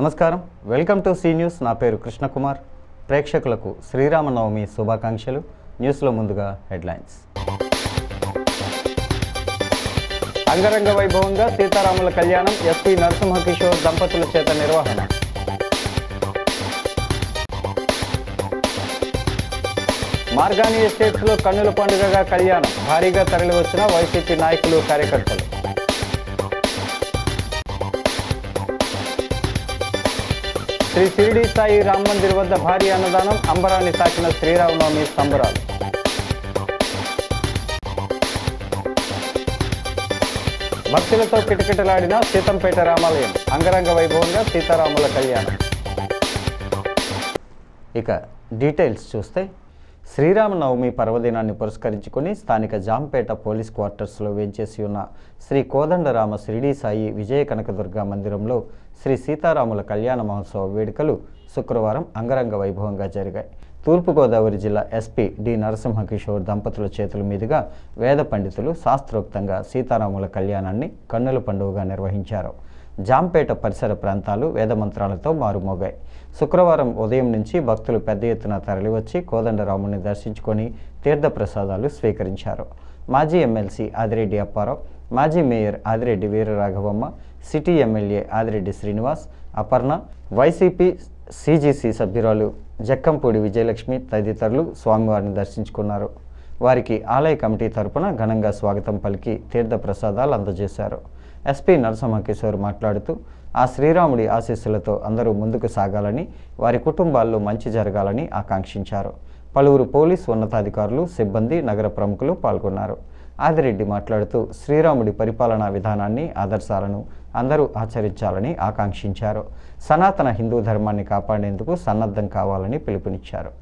నమస్కారం, welcome to C news. నా పేరు కృష్ణకుమార్. ప్రేక్షకులకు శ్రీరామనవమి శుభాకాంక్షలు. న్యూస్లో ముందుగా హెడ్లైన్స్. అంగరంగ వైభవంగా సీతారాముల కళ్యాణం ఎస్పీ నరసింహకిషోర్ దంపతుల చేత నిర్వహణ. మార్గాని ఎస్టేట్స్లో కన్నుల పండుగగా కళ్యాణం, భారీగా తరలివచ్చిన వైసీపీ నాయకులు, కార్యకర్తలు. శ్రీ షిరిడి సాయి రామ్ మందిర్ వద్ద భారీ అన్నదానం, అంబరాన్ని తాకిన శ్రీరామనవమి సంబరాలు. భక్తులతో కిటకిటలాడిన సీతంపేట రామాలయం, అంగరంగ వైభవంగా సీతారాముల కళ్యాణం. ఇక డీటెయిల్స్ చూస్తే, శ్రీరామనవమి పర్వదినాన్ని పురస్కరించుకొని స్థానిక జాంపేట పోలీస్ క్వార్టర్స్లో వేంచేసి ఉన్న శ్రీ కోదండరామ షిరిడి సాయి విజయ కనకదుర్గ మందిరంలో శ్రీ సీతారాముల కళ్యాణ మహోత్సవ వేడుకలు శుక్రవారం అంగరంగ వైభవంగా జరిగాయి. తూర్పుగోదావరి జిల్లా ఎస్పీ డి నరసింహకిషోర్ దంపతుల చేతుల మీదుగా వేద పండితులు శాస్త్రోక్తంగా సీతారాముల కళ్యాణాన్ని కన్నుల పండుగగా నిర్వహించారు. జాంపేట పరిసర ప్రాంతాలు వేదమంత్రాలతో మారుమోగాయి. శుక్రవారం ఉదయం నుంచి భక్తులు పెద్ద ఎత్తున తరలివచ్చి కోదండరాముని దర్శించుకొని తీర్థప్రసాదాలు స్వీకరించారు. మాజీ ఎమ్మెల్సీ ఆదిరెడ్డి అప్పారావు, మాజీ mayor Adireddy Veeraraghavamma, city MLA Adireddy Srinivas, Aparna, YCP CGC సభ్యురాలు జక్కంపూడి విజయలక్ష్మి తదితరులు స్వామివారిని దర్శించుకున్నారు. వారికి ఆలయ కమిటీ తరపున ఘనంగా స్వాగతం పలికి తీర్థప్రసాదాలు అందజేశారు. ఎస్పీ నరసింహకిషోర్ మాట్లాడుతూ, ఆ శ్రీరాముడి ఆశీస్సులతో అందరూ ముందుకు సాగాలని, వారి కుటుంబాల్లో మంచి జరగాలని ఆకాంక్షించారు. పలువురు పోలీస్ ఉన్నతాధికారులు, సిబ్బంది, నగర ప్రముఖులు పాల్గొన్నారు. ఆదిరెడ్డి మాట్లాడుతూ, శ్రీరాముడి పరిపాలనా విధానాన్ని, ఆదర్శాలను అందరూ ఆచరించాలని ఆకాంక్షించారు. సనాతన హిందూ ధర్మాన్ని కాపాడేందుకు సన్నద్ధం కావాలని పిలుపునిచ్చారు.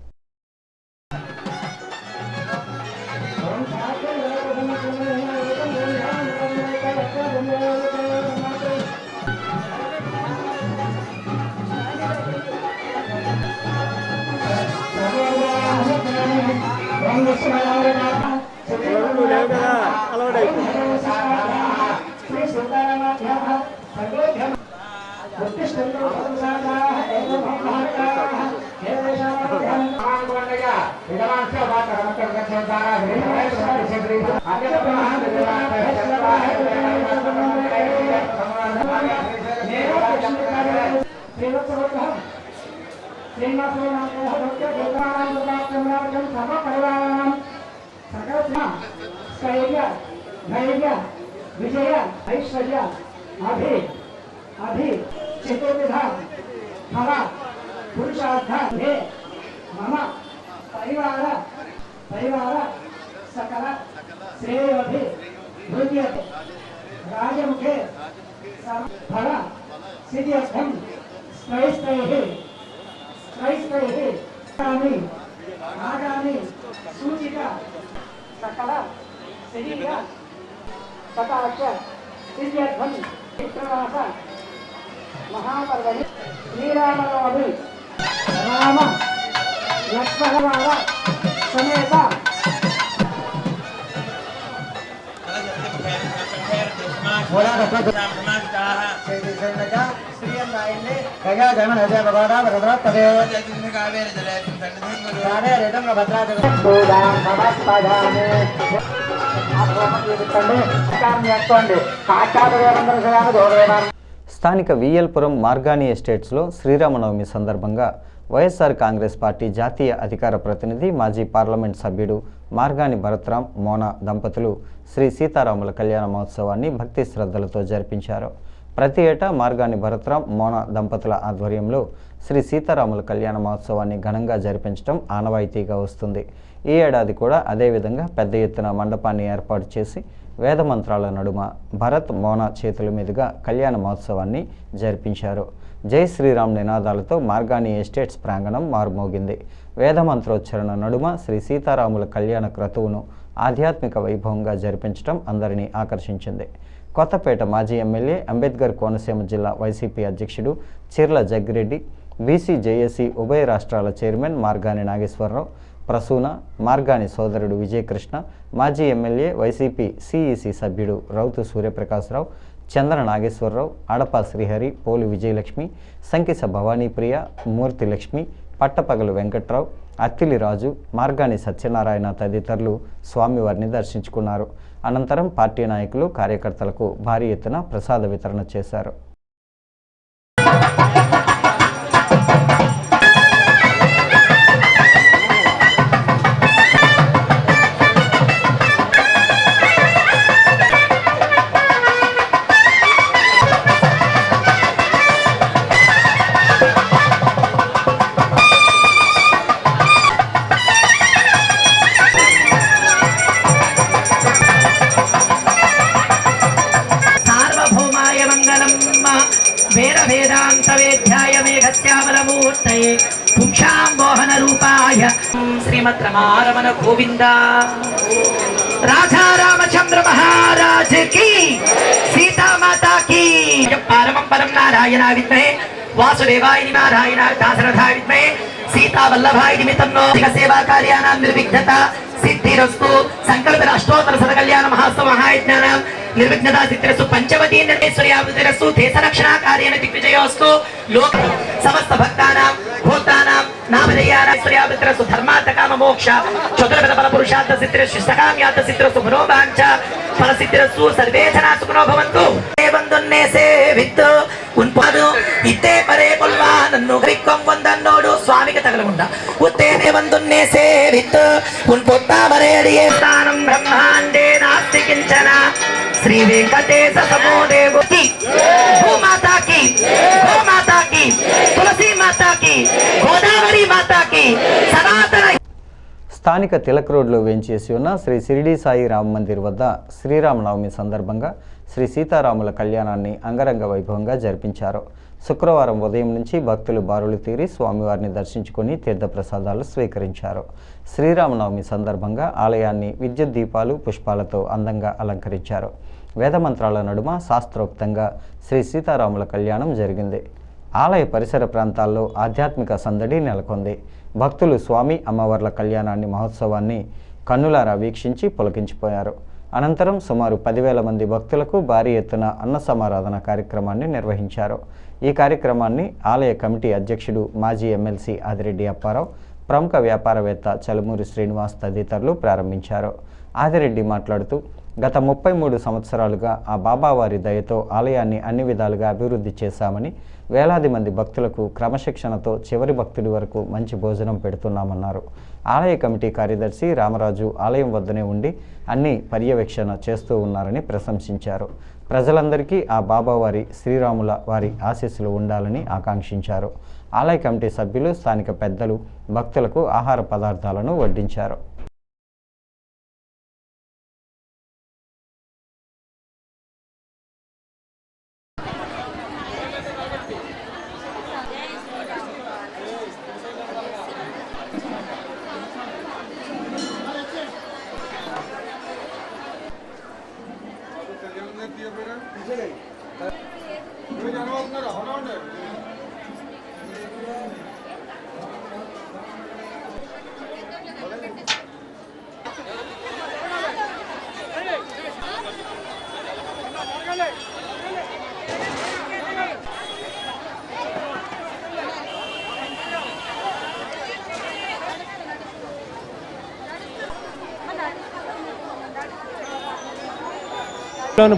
విజయ ఐశ్వర్య అభి చతుర్విధ ఫల పురుషార్థ మమ పరివార సకల శ్రేయోభి భృత్యతే రాజముఖే ఫల సిద్ధ్యర్థం శ్రైస్తైః ఆగామి సూచిక సకల శరీర కటాక్ష సిద్ధ్యర్థం విక్రమాస మహాపర్వణి శ్రీరామనవమి రామ లక్ష్మణ సమేత స్థానిక విఎల్పురం మార్గాని ఎస్టేట్స్లో శ్రీరామనవమి సందర్భంగా వైఎస్ఆర్ కాంగ్రెస్ పార్టీ జాతీయ అధికార ప్రతినిధి, మాజీ పార్లమెంట్ సభ్యుడు మార్గాని భరత్రామ్, మోనా దంపతులు శ్రీ సీతారాముల కళ్యాణ మహోత్సవాన్ని భక్తి శ్రద్ధలతో జరిపించారు. ప్రతి ఏటా మార్గాని భరత్రామ్, మోనా దంపతుల ఆధ్వర్యంలో శ్రీ సీతారాముల కళ్యాణ మహోత్సవాన్ని ఘనంగా జరిపించడం ఆనవాయితీగా వస్తుంది. ఈ ఏడాది కూడా అదేవిధంగా పెద్ద ఎత్తున మండపాన్ని ఏర్పాటు చేసి వేదమంత్రాల నడుమ భరత్, మోనా చేతుల మీదుగా కళ్యాణ మహోత్సవాన్ని జరిపించారు. జై శ్రీరామ్ నినాదాలతో మార్గాని ఎస్టేట్స్ ప్రాంగణం మారుమోగింది. వేదమంత్రోచ్చరణ నడుమ శ్రీ సీతారాముల కళ్యాణ క్రతువును ఆధ్యాత్మిక వైభవంగా జరిపించడం అందరినీ ఆకర్షించింది. కొత్తపేట మాజీ ఎమ్మెల్యే, అంబేద్కర్ కోనసీమ జిల్లా వైసీపీ అధ్యక్షుడు చిర్ల జగ్గిరెడ్డి, బీసీ జేఏసీ ఉభయ రాష్ట్రాల చైర్మన్ మార్గాని నాగేశ్వరరావు, ప్రసూన, మార్గాని సోదరుడు విజయకృష్ణ, మాజీ ఎమ్మెల్యే వైసీపీ సిఈసి సభ్యుడు రౌతు సూర్యప్రకాశ్రావు, చంద్ర నాగేశ్వరరావు, అడప శ్రీహరి, పోలి విజయలక్ష్మి, సంకిస భవానీప్రియ, మూర్తి లక్ష్మి, పట్టపగలు వెంకట్రావు, అత్తిలి రాజు, మార్గాని సత్యనారాయణ తదితరులు స్వామివారిని దర్శించుకున్నారు. అనంతరం పార్టీ నాయకులు, కార్యకర్తలకు భారీ ఎత్తున ప్రసాద వితరణ చేశారు. శ్రీమద్రమారమణ గోవింద రాధా రామచంద్ర మహారాజ్ కి సీతామాతా కి పరమం పరం నారాయణ విద్మహే వాసుదేవాయ నారాయణ దాశరథాయ విద్మహే సీతావల్లభాయ నిమిత్తన్నో సేవా కార్యానాం నిర్విఘ్నత సిద్ధిరస్తు సంకల్ప అష్టోత్తర సద కళ్యాణ మహాస్తవ మహాయజ్ఞానం నిర్విఘ్నతా సిద్ధిరస్తు పంచవతీ నిర్మేశ్వర్యావృతిరస్తు దేశ రక్షణ కార్యేణ దిగ్విజయోస్తు లోక సమస్త భక్తానాం భూతానాం నామధేయాశ్వర్యావృతిరస్తు ధర్మార్థ కామ మోక్ష చతుర్విధ ఫల పురుషార్థ సిద్ధిరస్తు సకామ్యార్థ సిద్ధిరస్తు మనోవాంఛ ఫల సిద్ధిరస్తు సర్వే జనా సుఖినో భవంతు బంధున్నే సేవిత్తు ఉన్పాదు ఇతే పరే కొల్వా నన్ను గరిక్కం వందన్నోడు స్వామికి తగలకుండా ఉత్తేనే బంధున్నే సేవిత్తు ఉన్ పొట్టా మరేడియే స్థానం బ్రహ్మాండే నాస్తి కించన శ్రీ వెంకటేశ సమో దేవకి భూమాతాకి గోమాతాకి తులసి మాతాకి గోదావరి మాతాకి సనాతన. స్థానిక తిలక్ రోడ్లో వేంచేసి ఉన్న శ్రీ షిరిడి సాయి రామ మందిర్ వద్ద శ్రీరామనవమి సందర్భంగా శ్రీ సీతారాముల కళ్యాణాన్ని అంగరంగ వైభవంగా జరిపించారు. శుక్రవారం ఉదయం నుంచి భక్తులు బారులు తీరి స్వామివారిని దర్శించుకొని తీర్థప్రసాదాలు స్వీకరించారు. శ్రీరామనవమి సందర్భంగా ఆలయాన్ని విద్యుత్ దీపాలు, పుష్పాలతో అందంగా అలంకరించారు. వేదమంత్రాల నడుమ శాస్త్రోక్తంగా శ్రీ సీతారాముల కళ్యాణం జరిగింది. ఆలయ పరిసర ప్రాంతాల్లో ఆధ్యాత్మిక సందడి నెలకొంది. భక్తులు స్వామి అమ్మవార్ల కళ్యాణాన్ని మహోత్సవాన్ని కన్నులారా వీక్షించి పులకించిపోయారు. అనంతరం సుమారు 10,000 మంది భక్తులకు భారీ ఎత్తున అన్న సమారాధన కార్యక్రమాన్ని నిర్వహించారు. ఈ కార్యక్రమాన్ని ఆలయ కమిటీ అధ్యక్షుడు, మాజీ ఎమ్మెల్సీ ఆదిరెడ్డి అప్పారావు, ప్రముఖ వ్యాపారవేత్త చలుమూరి శ్రీనివాస్ తదితరులు ప్రారంభించారు. ఆదిరెడ్డి మాట్లాడుతూ, గత 33 సంవత్సరాలుగా ఆ బాబావారి దయతో ఆలయాన్ని అన్ని విధాలుగా అభివృద్ధి చేశామని, వేలాది మంది భక్తులకు క్రమశిక్షణతో చివరి భక్తుడి వరకు మంచి భోజనం పెడుతున్నామన్నారు. ఆలయ కమిటీ కార్యదర్శి రామరాజు ఆలయం వద్దనే ఉండి అన్ని పర్యవేక్షణ చేస్తూ ఉన్నారని ప్రశంసించారు. ప్రజలందరికీ ఆ బాబావారి శ్రీరాముల వారి ఆశీస్సులు ఉండాలని ఆకాంక్షించారు. ఆలయ కమిటీ సభ్యులు, స్థానిక పెద్దలు భక్తులకు ఆహార పదార్థాలను వడ్డించారు.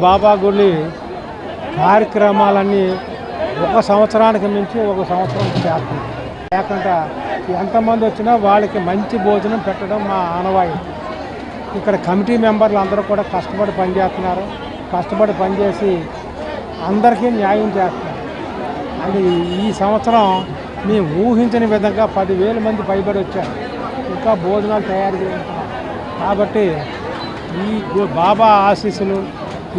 బాబా గుడి కార్యక్రమాలన్నీ ఒక సంవత్సరానికి మించి ఒక సంవత్సరం చేస్తాం. లేకుండా ఎంతమంది వచ్చినా వాళ్ళకి మంచి భోజనం పెట్టడం మా ఆనవాయి. ఇక్కడ కమిటీ మెంబర్లు అందరూ కూడా కష్టపడి పనిచేస్తున్నారు. కష్టపడి పనిచేసి అందరికీ న్యాయం చేస్తున్నారు. అది ఈ సంవత్సరం మేము ఊహించని విధంగా 10,000 మంది పైబడి వచ్చారు. ఇంకా భోజనాలు తయారు చేస్తున్నారు. కాబట్టి ఈ బాబా ఆశీస్సులు,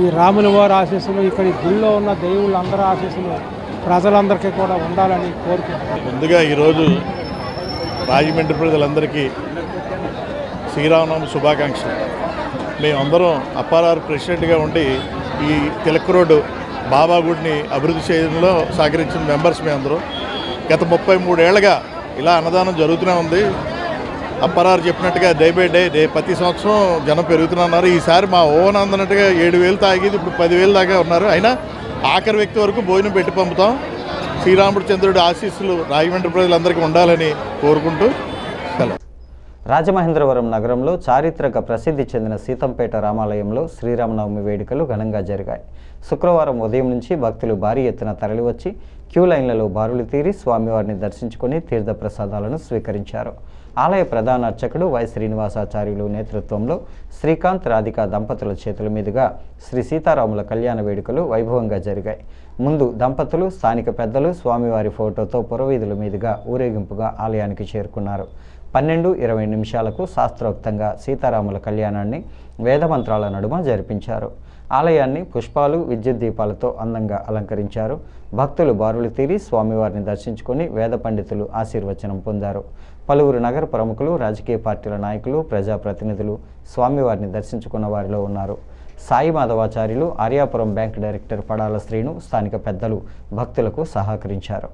ఈ రాముల వారి ఆశీస్సులు, ఇక్కడ ఈ గుళ్ళో ఉన్న దేవుళ్ళందరూ ఆశీస్సులు ప్రజలందరికీ కూడా ఉండాలని కోరుకుంటున్నాను. ముందుగా ఈరోజు రాజమండ్రి ప్రజలందరికీ శ్రీరామనవమి శుభాకాంక్షలు. మేమందరం అప్పారావు ప్రెసిడెంట్గా ఉండి ఈ తిలక్ రోడ్డు బాబా గుడిని అభివృద్ధి చేయడంలో సహకరించిన మెంబర్స్ మేమందరం. గత 33 ఏళ్ళగా ఇలా అన్నదానం జరుగుతూనే ఉంది. అప్పారావు చెప్పినట్టుగా డే బై డే ప్రతి సంవత్సరం జనం పెరుగుతున్నారు. ఈసారి మా ఓన్ అందనట్టుగా 7,000 తాగేది ఇప్పుడు 10,000 దాకా ఉన్నారు. అయినా ఆఖరి వ్యక్తి వరకు భోజనం పెట్టి పంపుతాం. శ్రీరామచంద్రుడి ఆశీస్సులు రాజమండ్రి ప్రజలందరికీ ఉండాలని కోరుకుంటూ సెలవు. రాజమహేంద్రవరం నగరంలో చారిత్రక ప్రసిద్ధి చెందిన సీతంపేట రామాలయంలో శ్రీరామనవమి వేడుకలు ఘనంగా జరిగాయి. శుక్రవారం ఉదయం నుంచి భక్తులు భారీ ఎత్తున తరలివచ్చి క్యూ లైన్లలో బారులు తీరి స్వామివారిని దర్శించుకుని తీర్థప్రసాదాలను స్వీకరించారు. ఆలయ ప్రధాన అర్చకుడు వై శ్రీనివాసాచార్యులు నేతృత్వంలో శ్రీకాంత్ రాధిక దంపతుల చేతుల మీదుగా శ్రీ సీతారాముల కళ్యాణ వేడుకలు వైభవంగా జరిగాయి. ముందు దంపతులు స్థానిక పెద్దలు స్వామివారి ఫోటోతో పురవీధుల మీదుగా ఊరేగింపుగా ఆలయానికి చేరుకున్నారు. 12-20 నిమిషాలకు శాస్త్రోక్తంగా సీతారాముల కళ్యాణాన్ని వేదమంత్రాల నడుమ జరిపించారు. ఆలయాన్ని పుష్పాలు, విద్యుత్ దీపాలతో అందంగా అలంకరించారు. భక్తులు బారులు తీరి స్వామివారిని దర్శించుకొని వేద పండితులు ఆశీర్వచనం పొందారు. పలువురు నగర ప్రముఖులు, రాజకీయ పార్టీల నాయకులు, ప్రజాప్రతినిధులు స్వామివారిని దర్శించుకున్న వారిలో ఉన్నారు. సాయి మాధవాచార్యులు, ఆర్యాపురం బ్యాంక్ డైరెక్టర్ పడాల శ్రీను, స్థానిక పెద్దలు భక్తులకు సహకరించారు.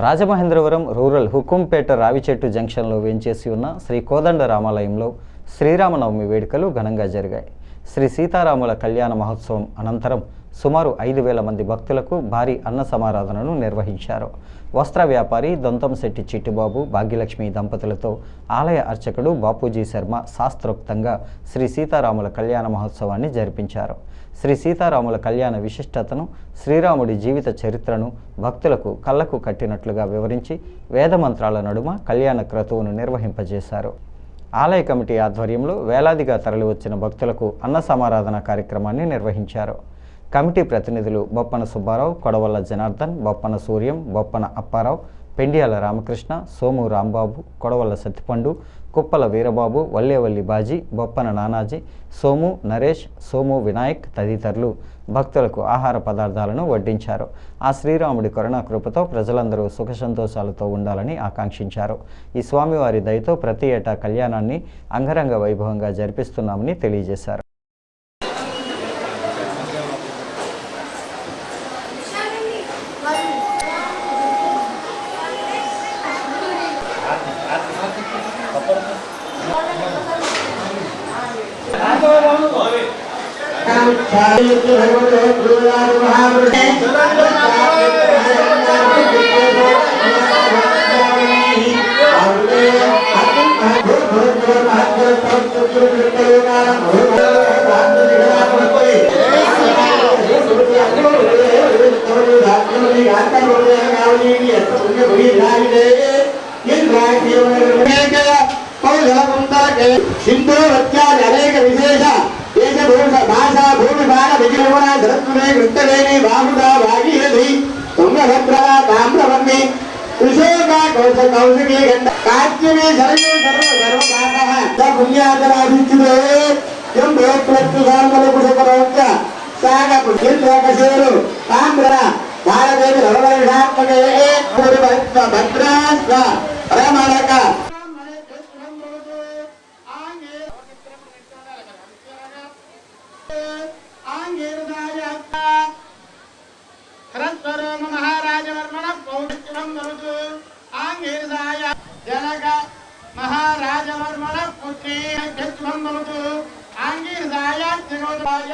రాజమహేంద్రవరం రూరల్ హుకుంపేట రావిచెట్టు జంక్షన్లో వేంచేసి ఉన్న శ్రీ కోదండ రామాలయంలో శ్రీరామనవమి వేడుకలు ఘనంగా జరిగాయి. శ్రీ సీతారాముల కళ్యాణ మహోత్సవం అనంతరం సుమారు 5,000 మంది భక్తులకు భారీ అన్న సమారాధనను నిర్వహించారు. వస్త్ర వ్యాపారి దొంతంశెట్టి చిట్టిబాబు, భాగ్యలక్ష్మి దంపతులతో ఆలయ అర్చకుడు బాపూజీ శర్మ శాస్త్రోక్తంగా శ్రీ సీతారాముల కళ్యాణ మహోత్సవాన్ని జరిపించారు. శ్రీ సీతారాముల కళ్యాణ విశిష్టతను, శ్రీరాముడి జీవిత చరిత్రను భక్తులకు కళ్ళకు కట్టినట్లుగా వివరించి వేదమంత్రాల నడుమ కళ్యాణ క్రతువును నిర్వహింపజేశారు. ఆలయ కమిటీ ఆధ్వర్యంలో వేలాదిగా తరలివచ్చిన భక్తులకు అన్న సమారాధన కార్యక్రమాన్ని నిర్వహించారు. కమిటీ ప్రతినిధులు బొప్పన సుబ్బారావు, కొడవల్ల జనార్దన్, బొప్పన సూర్యం, బొప్పన అప్పారావు, పెండియాల రామకృష్ణ, సోము రాంబాబు, కొడవల్ల సత్తిపండు, కుప్పల వీరబాబు, వల్లేవల్లి బాజీ, బొప్పన నానాజీ, సోము నరేష్, సోము వినాయక్ తదితరులు భక్తులకు ఆహార పదార్థాలను వడ్డించారు. ఆ శ్రీరాముడి కరుణాకృపతో ప్రజలందరూ సుఖ సంతోషాలతో ఉండాలని ఆకాంక్షించారు. ఈ స్వామివారి దయతో ప్రతి ఏటా కళ్యాణాన్ని అంగరంగ వైభవంగా జరిపిస్తున్నామని తెలియజేశారు. సింధు వత్యాది అనేక విశేష దేశభూష భాషా భూమిభార విజయగుణ ధరత్తునే కృష్ణవేణి బాహుదా భాగీరథి తుంగభద్ర తామ్రవర్ణి విశేష కౌశ కౌశికీ గండ కాశ్యమే శరణ్యం సర్వ సర్వపాపః పుణ్యాచరాభిచ్యుతే ఎం భోక్తృ సాంబల కుశపరోక్త సాగ పుణ్యత్రకశేరు తామ్ర భారదేవి రవవర్షాత్మకే భద్రాస్వ రమణక జనక మహారాజవర్మణ పుత్రీ ఆంగీర్దాయ జగోదాయ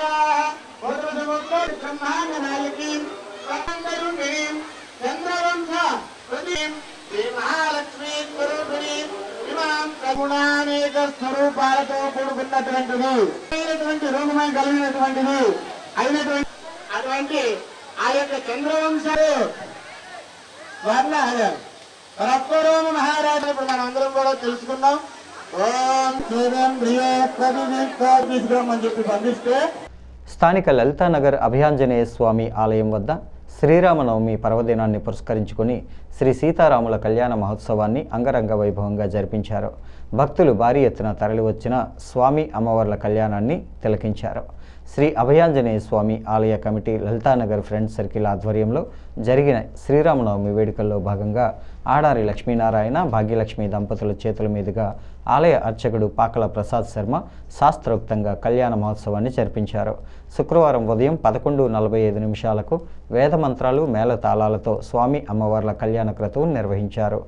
బ్రహ్మాండ నాయకి చంద్రవంశ శ్రీ మహాలక్ష్మి స్వరూపిణి గుణానేక స్వరూపాలతో కూడుకున్నటువంటిది రూపమై కలిగినటువంటిది అయినటువంటి అటువంటి ఆ యొక్క చంద్రవంశాలు స్వర్ణ రక్తరోమ మహారాజు ఇప్పుడు మనం అందరం కూడా తెలుసుకున్నాం. ఓం సూర్యం ప్రియే ప్రతినిత్య తీసుకురమ్మని చెప్పి పంపిస్తే స్థానిక లలితానగర్ అభయాంజనేయ స్వామి ఆలయం వద్ద శ్రీరామనవమి పర్వదినాన్ని పురస్కరించుకొని శ్రీ సీతారాముల కళ్యాణ మహోత్సవాన్ని అంగరంగ వైభవంగా జరిపించారు. భక్తులు భారీ ఎత్తున తరలివచ్చిన స్వామి అమ్మవార్ల కళ్యాణాన్ని తిలకించారు. శ్రీ అభయాంజనేయ స్వామి ఆలయ కమిటీ లలితానగర్ ఫ్రెండ్స్ సర్కిల్ ఆధ్వర్యంలో జరిగిన శ్రీరామనవమి వేడుకల్లో భాగంగా ఆడారి లక్ష్మీనారాయణ భాగ్యలక్ష్మి దంపతుల చేతుల మీదుగా ఆలయ అర్చకుడు పాకల ప్రసాద్ శర్మ శాస్త్రోక్తంగా కళ్యాణ మహోత్సవాన్ని జరిపించారు. శుక్రవారం ఉదయం 11:45 వేద మంత్రాలు మేళ తాళాలతో స్వామి అమ్మవార్ల కళ్యాణ క్రతువును నిర్వహించారు.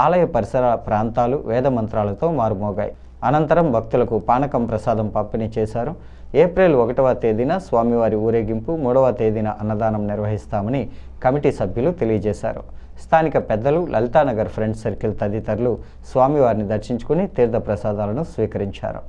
ఆలయ పరిసర ప్రాంతాలు వేద మంత్రాలతో మారుమోగాయి. అనంతరం భక్తులకు పానకం ప్రసాదం పంపిణీ చేశారు. ఏప్రిల్ 1వ తేదీన స్వామివారి ఊరేగింపు, 3వ తేదీన అన్నదానం నిర్వహిస్తామని కమిటీ సభ్యులు తెలియజేశారు. స్థానిక పెద్దలు, లలితానగర్ ఫ్రెండ్స్ సర్కిల్ తదితరులు స్వామివారిని దర్శించుకుని తీర్థ ప్రసాదాలను స్వీకరించారు.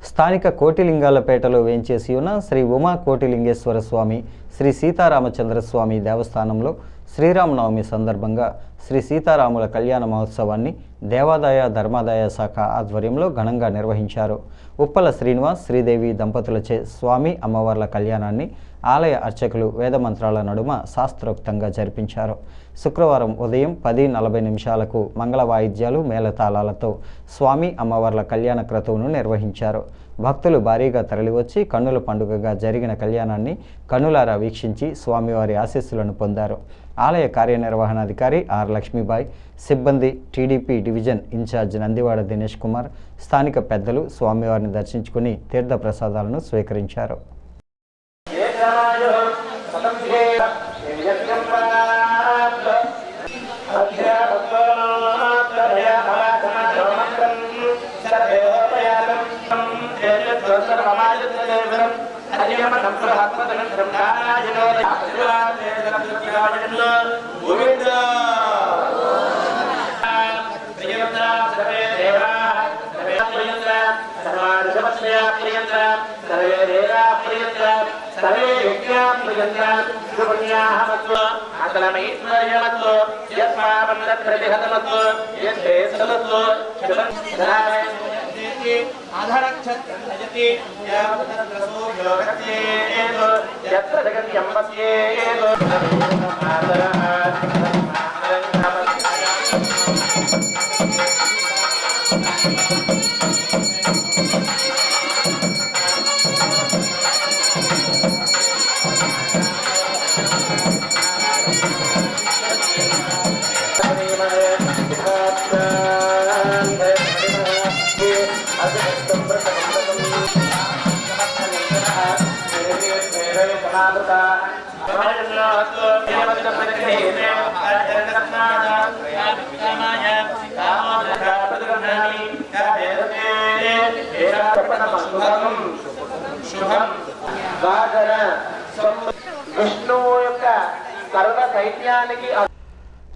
స్థానిక కోటిలింగాలపేటలో వేంచేసి ఉన్న శ్రీ ఉమా కోటిలింగేశ్వర స్వామి, శ్రీ సీతారామచంద్ర స్వామి దేవస్థానంలో శ్రీరామనవమి సందర్భంగా శ్రీ సీతారాముల కళ్యాణ మహోత్సవాన్ని దేవాదాయ ధర్మాదాయ శాఖ ఆధ్వర్యంలో ఘనంగా నిర్వహించారు. ఉప్పల శ్రీనివాస్, శ్రీదేవి దంపతులచే స్వామి అమ్మవార్ల కళ్యాణాన్ని ఆలయ అర్చకులు వేదమంత్రాల నడుమ శాస్త్రోక్తంగా జరిపించారు. శుక్రవారం ఉదయం 10:40 మంగళ వాయిద్యాలు మేళతాళాలతో స్వామి అమ్మవార్ల కళ్యాణ క్రతువును నిర్వహించారు. భక్తులు భారీగా తరలివచ్చి కన్నుల పండుగగా జరిగిన కళ్యాణాన్ని కన్నులారా వీక్షించి స్వామివారి ఆశీస్సులను పొందారు. ఆలయ కార్యనిర్వహణాధికారి ఆర్ లక్ష్మీబాయి, సిబ్బంది, టీడీపీ డివిజన్ ఇన్ఛార్జ్ నందివాడ దినేష్ కుమార్, స్థానిక పెద్దలు స్వామివారిని దర్శించుకుని తీర్థ ప్రసాదాలను స్వీకరించారు.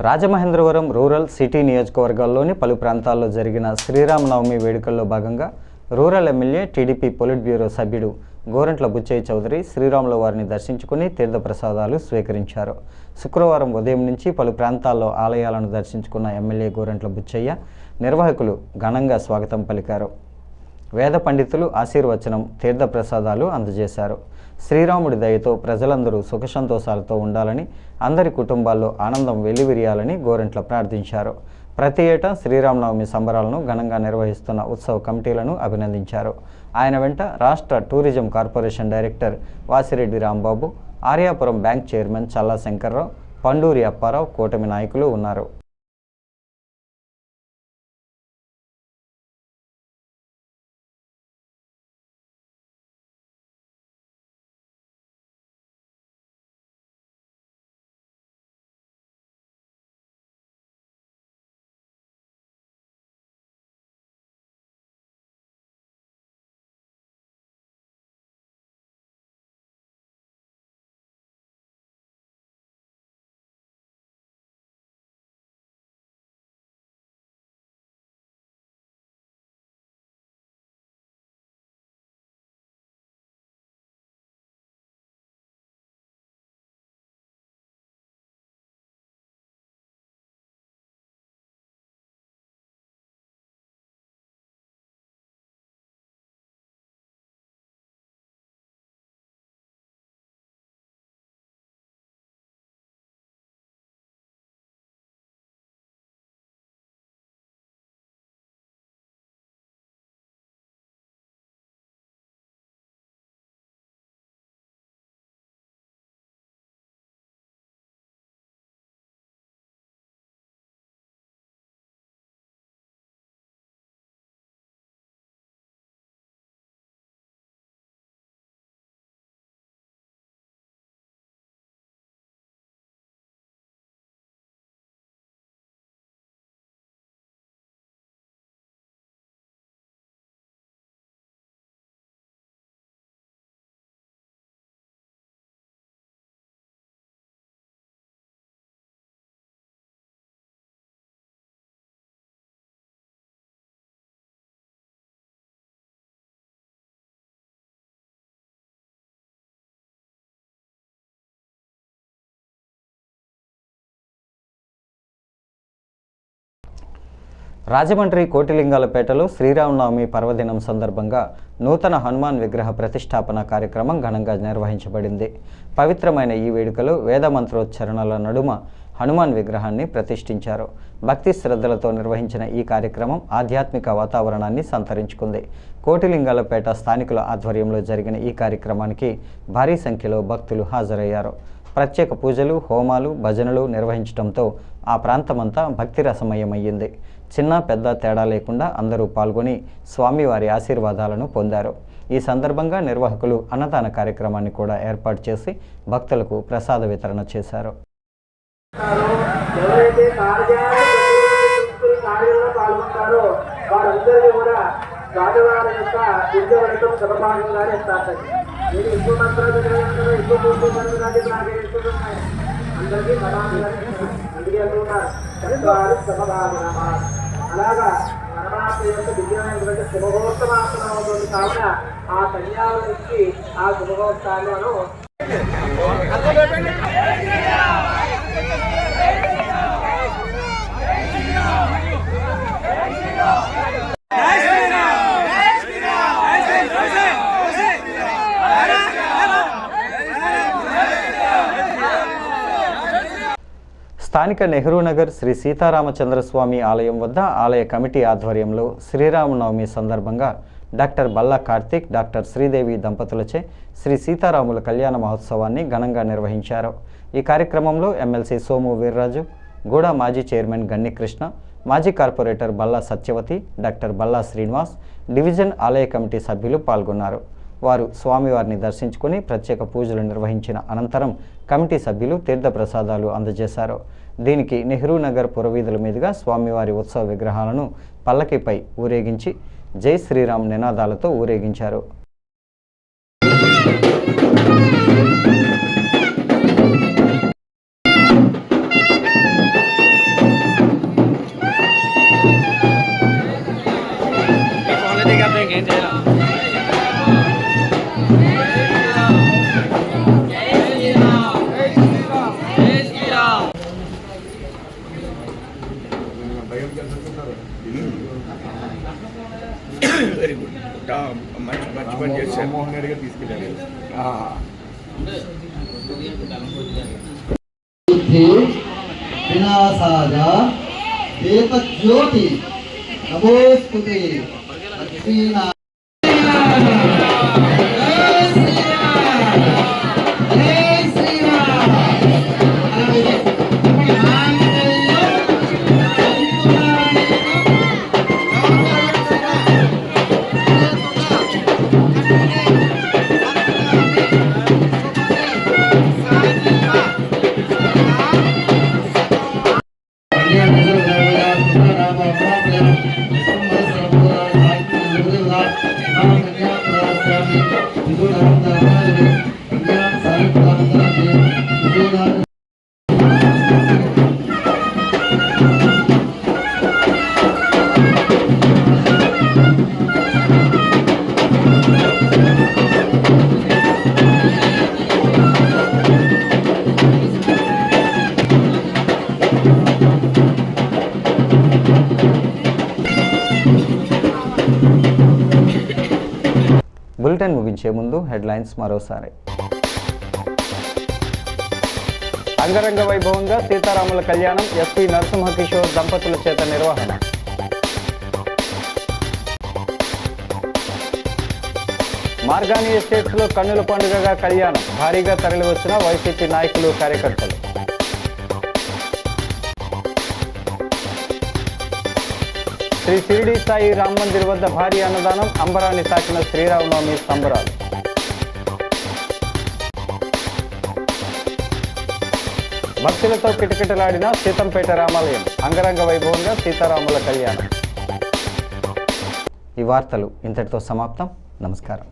రాజమహేంద్రవరం రూరల్, సిటీ నియోజకవర్గాల్లోని పలు ప్రాంతాల్లో జరిగిన శ్రీరామనవమి వేడుకల్లో భాగంగా rural MLA, TDP polit bureau సభ్యుడు గోరంట్ల బుచ్చయ్య చౌదరి శ్రీరాముల వారిని దర్శించుకుని తీర్థప్రసాదాలు స్వీకరించారు. శుక్రవారం ఉదయం నుంచి పలు ప్రాంతాల్లో ఆలయాలను దర్శించుకున్న ఎమ్మెల్యే గోరంట్ల బుచ్చయ్య నిర్వాహకులు ఘనంగా స్వాగతం పలికారు. వేద పండితులు ఆశీర్వచనం, తీర్థప్రసాదాలు అందజేశారు. శ్రీరాముడి దయతో ప్రజలందరూ సుఖ సంతోషాలతో ఉండాలని, అందరి కుటుంబాల్లో ఆనందం వెల్లివిరియాలని గోరంట్ల ప్రార్థించారు. ప్రతి ఏటా శ్రీరామనవమి సంబరాలను ఘనంగా నిర్వహిస్తున్న ఉత్సవ కమిటీలను అభినందించారు. ఆయన వెంట రాష్ట్ర tourism corporation director Vasireddy Rambabu, Aryapuram bank chairman Challa Shankarrao, Panduri Apparao, కూటమి నాయకులు ఉన్నారు. రాజమండ్రి కోటిలింగాలపేటలో శ్రీరామనవమి పర్వదినం సందర్భంగా నూతన హనుమాన్ విగ్రహ ప్రతిష్టాపన కార్యక్రమం ఘనంగా నిర్వహించబడింది. పవిత్రమైన ఈ వేడుకలో వేద మంత్రోచ్చరణల నడుమ హనుమాన్ విగ్రహాన్ని ప్రతిష్ఠించారు. భక్తి శ్రద్ధలతో నిర్వహించిన ఈ కార్యక్రమం ఆధ్యాత్మిక వాతావరణాన్ని సంతరించుకుంది. కోటిలింగాలపేట స్థానికుల ఆధ్వర్యంలో జరిగిన ఈ కార్యక్రమానికి భారీ సంఖ్యలో భక్తులు హాజరయ్యారు. ప్రత్యేక పూజలు, హోమాలు, భజనలు నిర్వహించడంతో ఆ ప్రాంతమంతా భక్తి రసమయమయ్యింది. చిన్న పెద్ద తేడా లేకుండా అందరూ పాల్గొని స్వామివారి ఆశీర్వాదాలను పొందారు. ఈ సందర్భంగా నిర్వాహకులు అన్నదాన కార్యక్రమాన్ని కూడా ఏర్పాటు చేసి భక్తులకు ప్రసాద వితరణ చేశారు. ఎవరైతే కార్యంలో పాల్గొంటారో వారందరికీ కూడా స్వామివారి యొక్క దివ్యవరకం శుభభాగంగానే స్టార్ట్ అయింది. నేను ఎక్కువ మంత్రాలు ఎక్కువ పూర్తి నాకే అందరికీ అందుకే అంటున్నారు శుభభాగం. అలాగా పరమాత్మ యొక్క దివ్యమైనటువంటి శుభమోత్సవాసనం అవుతుంది. కావున ఆ కన్యాల నుంచి ఆ శుభమోత్సవాన్ని మనం స్థానిక నెహ్రూ నగర్ శ్రీ సీతారామచంద్రస్వామి ఆలయం వద్ద ఆలయ కమిటీ ఆధ్వర్యంలో శ్రీరామనవమి సందర్భంగా డాక్టర్ బల్లా కార్తీక్, డాక్టర్ శ్రీదేవి దంపతులచే శ్రీ సీతారాముల కళ్యాణ మహోత్సవాన్ని ఘనంగా నిర్వహించారు. ఈ కార్యక్రమంలో ఎమ్మెల్సీ సోము వీర్రాజు, గూడ మాజీ చైర్మన్ గన్ని కృష్ణ, మాజీ corporator Balla Satyavathi, doctor Balla Srinivas, division ఆలయ కమిటీ సభ్యులు పాల్గొన్నారు. వారు స్వామివారిని దర్శించుకుని ప్రత్యేక పూజలు నిర్వహించిన అనంతరం కమిటీ సభ్యులు తీర్థప్రసాదాలు అందజేశారు. దీనికి నెహ్రూ నగర్ పురవీధుల మీదుగా స్వామివారి ఉత్సవ విగ్రహాలను పల్లకిపై ఊరేగించి జై శ్రీరామ్ నినాదాలతో ఊరేగించారు. వెరీ గుడ్ మంచి పని చేశారు. మోహన్ రెడ్డి గారు తీసుకెళ్ళారు. వినాశాయ ఏకజ్యోతి నమోస్తుతే లక్ష్మీనా బులెటిన్ ముగించే ముందు హెడ్లైన్స్ మరోసారి. అంగరంగ వైభవంగా సీతారాముల కళ్యాణం, ఎస్పీ నరసింహకిషోర్ దంపతుల చేత నిర్వహణ. మార్గాని ఎస్టేట్స్లో కన్నుల పండుగగా కళ్యాణం, భారీగా తరలివచ్చిన వైసీపీ నాయకులు, కార్యకర్తలు. శ్రీ షిరిడి సాయి రామ మందిర్ వద్ద భారీ అన్నదానం, అంబరాన్ని తాకిన శ్రీరామనవమి సంబరాలు. భక్తులతో కిటకిటలాడిన సీతంపేట రామాలయం, అంగరంగ వైభవంగా సీతారాముల కళ్యాణం. ఈ వార్తలు ఇంతటితో సమాప్తం. నమస్కారం.